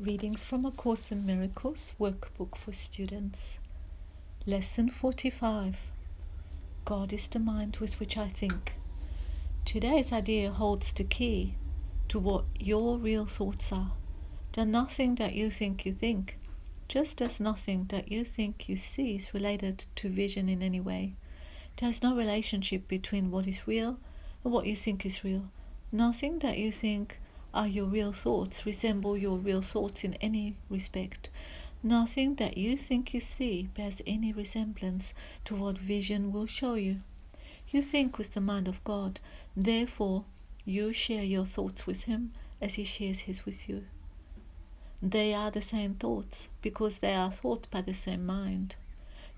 Readings from A Course in Miracles workbook for students. Lesson 45. God is the mind with which I think. Today's idea holds the key to what your real thoughts are. They're nothing that you think, just as nothing that you think you see is related to vision in any way. There's no relationship between what is real and what you think is real. Nothing that you think are your real thoughts resemble your real thoughts in any respect. Nothing that you think you see bears any resemblance to what vision will show you. You think with the mind of God, therefore you share your thoughts with Him as He shares His with you. They are the same thoughts because they are thought by the same mind.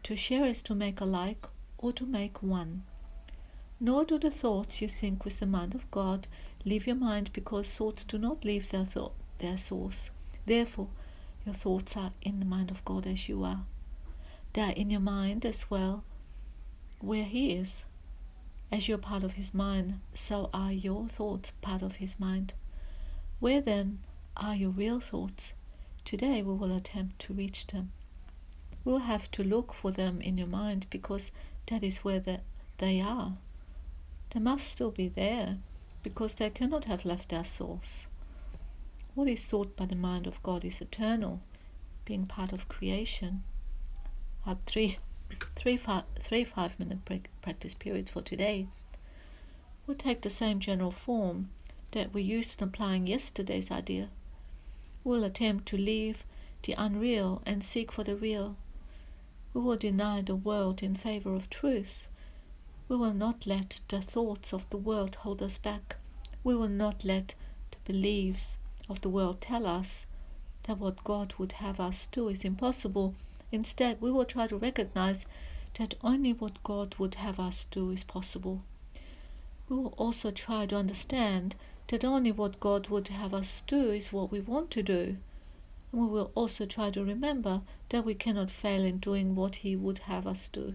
To share is to make alike or to make one. Nor do the thoughts you think with the mind of God leave your mind, because thoughts do not leave their source. Therefore, your thoughts are in the mind of God as you are. They are in your mind as well, where He is. As you are part of His mind, so are your thoughts part of His mind. Where then are your real thoughts? Today we will attempt to reach them. We will have to look for them in your mind, because that is where they are. They must still be there, because they cannot have left their source. What is thought by the mind of God is eternal, being part of creation. I have three 5-minute practice periods for today. We'll take the same general form that we used in applying yesterday's idea. We'll attempt to leave the unreal and seek for the real. We will deny the world in favor of truth. We will not let the thoughts of the world hold us back. We will not let the beliefs of the world tell us that what God would have us do is impossible. Instead, we will try to recognize that only what God would have us do is possible. We will also try to understand that only what God would have us do is what we want to do. And we will also try to remember that we cannot fail in doing what He would have us do.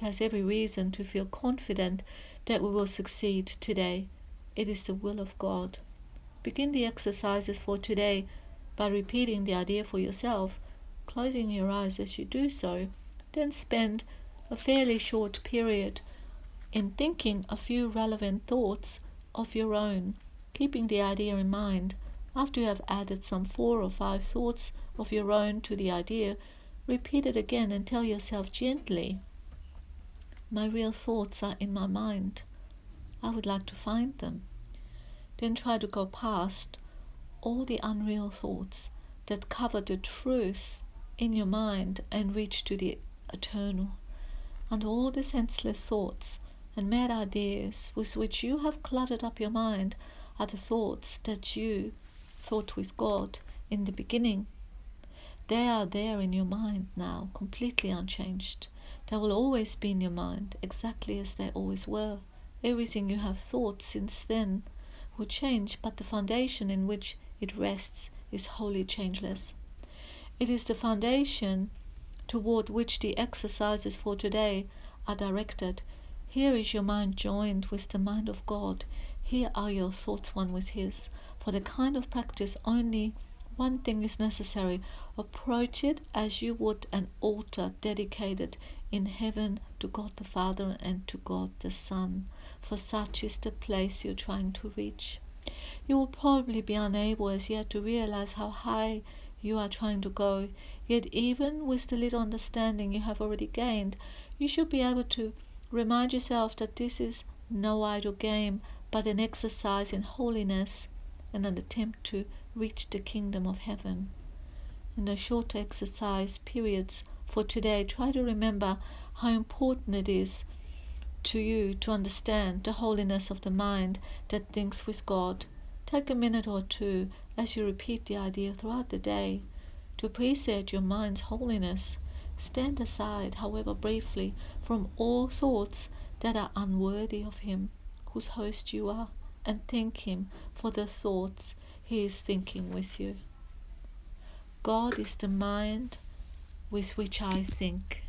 There's every reason to feel confident that we will succeed today. It is the will of God. Begin the exercises for today by repeating the idea for yourself, closing your eyes as you do so. Then spend a fairly short period in thinking a few relevant thoughts of your own, keeping the idea in mind. After you have added some 4 or 5 thoughts of your own to the idea, repeat it again and tell yourself gently, my real thoughts are in my mind. I would like to find them. Then try to go past all the unreal thoughts that cover the truth in your mind and reach to the eternal. And all the senseless thoughts and mad ideas with which you have cluttered up your mind are the thoughts that you thought with God in the beginning. They are there in your mind now, completely unchanged. They will always be in your mind, exactly as they always were. Everything you have thought since then will change, but the foundation in which it rests is wholly changeless. It is the foundation toward which the exercises for today are directed. Here is your mind joined with the mind of God. Here are your thoughts one with His. For the kind of practice, only one thing is necessary. Approach it as you would an altar dedicated in heaven to God the Father and to God the Son, for such is the place you're trying to reach. You will probably be unable as yet to realize how high you are trying to go, yet even with the little understanding you have already gained, you should be able to remind yourself that this is no idle game, but an exercise in holiness and an attempt to reach the kingdom of heaven. In the short exercise periods for today, try to remember how important it is to you to understand the holiness of the mind that thinks with God. Take a minute or two as you repeat the idea throughout the day to appreciate your mind's holiness. Stand aside, however briefly, from all thoughts that are unworthy of Him, whose host you are, and thank Him for the thoughts He is thinking with you. God is the mind with which I think.